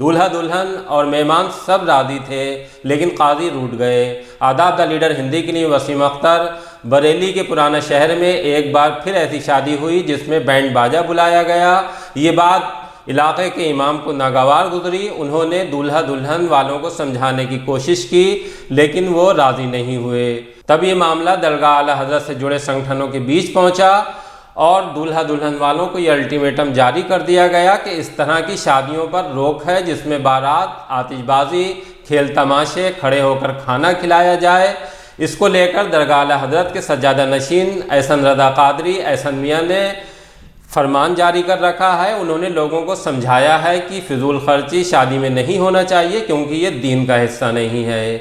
दूल्हा दुल्हन और मेहमान सब राजी थे, लेकिन काजी रूठ गए। आदाब द लीडर हिंदी के लिए वसीम अख्तर। बरेली के पुराना शहर में एक बार फिर ऐसी शादी हुई जिसमें बैंड बाजा बुलाया गया। ये बात इलाके के इमाम को नागवार गुजरी। उन्होंने दूल्हा दुल्हन वालों को समझाने की कोशिश की, लेकिन वो राज़ी नहीं हुए। तब ये मामला दरगाह आला हज़रत से जुड़े संगठनों के बीच पहुंचा और दूल्हा दुल्हन वालों को ये अल्टीमेटम जारी कर दिया गया कि इस तरह की शादियों पर रोक है जिसमें बारात, आतिशबाजी, खेल तमाशे, खड़े होकर खाना खिलाया जाए। इसको लेकर दरगाह आला हज़रत के सज्जादा नशीन एहसन रज़ा कादरी एहसन मियाँ ने फरमान जारी कर रखा है। उन्होंने लोगों को समझाया है कि फिजूल खर्ची शादी में नहीं होना चाहिए, क्योंकि ये दीन का हिस्सा नहीं है।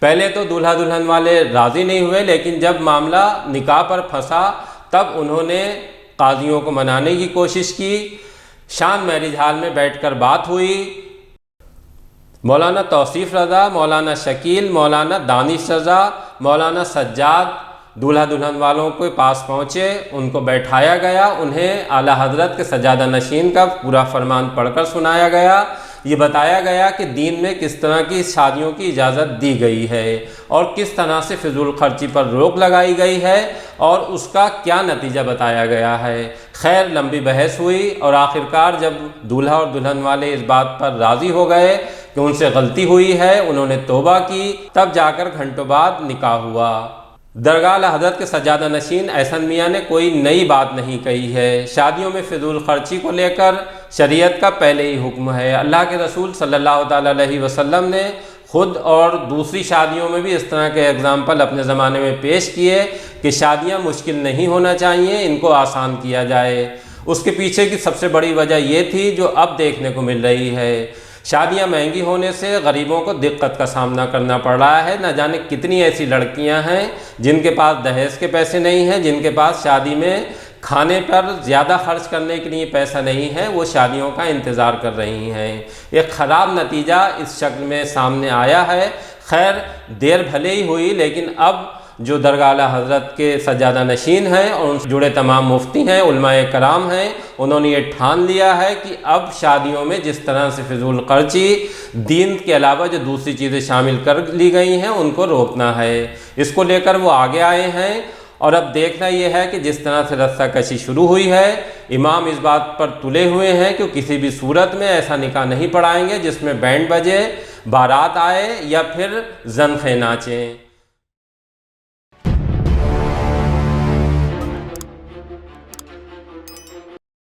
पहले तो दूल्हा दुल्हन वाले राज़ी नहीं हुए, लेकिन जब मामला निकाह पर फंसा तब उन्होंने काजियों को मनाने की कोशिश की। शान मैरिज हॉल में बैठकर बात हुई। मौलाना तौसीफ़ रज़ा, मौलाना शकील, मौलाना दानिश रज़ा, मौलाना सज्जाद दूल्हा दुल्हन वालों के पास पहुँचे। उनको बैठाया गया। उन्हें आला हज़रत के सज्जादा नशीन का पूरा फरमान पढ़कर सुनाया गया। ये बताया गया कि दीन में किस तरह की शादियों की इजाज़त दी गई है और किस तरह से फिजूल खर्ची पर रोक लगाई गई है और उसका क्या नतीजा बताया गया है। खैर, लंबी बहस हुई और आखिरकार जब दूल्हा और दुल्हन वाले इस बात पर राज़ी हो गए कि उनसे गलती हुई है, उन्होंने तौबा की, तब जाकर घंटों बाद निकाह हुआ। दरगाह आला हज़रत के सज्जादा नशीन एहसन मियाँ ने कोई नई बात नहीं कही है। शादियों में फिजूल खर्ची को लेकर शरीयत का पहले ही हुक्म है। अल्लाह के रसूल सल्लल्लाहु अलैहि वसल्लम ने खुद और दूसरी शादियों में भी इस तरह के एग्जाम्पल अपने ज़माने में पेश किए कि शादियाँ मुश्किल नहीं होना चाहिए, इनको आसान किया जाए। उसके पीछे की सबसे बड़ी वजह ये थी जो अब देखने को मिल रही है। शादियां महंगी होने से गरीबों को दिक्कत का सामना करना पड़ रहा है। न जाने कितनी ऐसी लड़कियां हैं जिनके पास दहेज के पैसे नहीं हैं, जिनके पास शादी में खाने पर ज़्यादा खर्च करने के लिए पैसा नहीं है, वो शादियों का इंतज़ार कर रही हैं। एक ख़राब नतीजा इस शक्ल में सामने आया है। खैर, देर भले ही हुई, लेकिन अब जो दरगाह आला हज़रत के सज्जादा नशीन हैं और उनसे जुड़े तमाम मुफ्ती हैं, उलमाए कराम हैं, उन्होंने ये ठान लिया है कि अब शादियों में जिस तरह से फिजूल खर्ची दीन के अलावा जो दूसरी चीज़ें शामिल कर ली गई हैं उनको रोकना है। इसको लेकर वो आगे आए हैं और अब देखना ये है कि जिस तरह से रस्साकशी शुरू हुई है, इमाम इस बात पर तुले हुए हैं कि किसी भी सूरत में ऐसा निकाह नहीं पढ़ाएंगे जिसमें बैंड बजे, बारात आए या फिर ज़नख़े नाचें।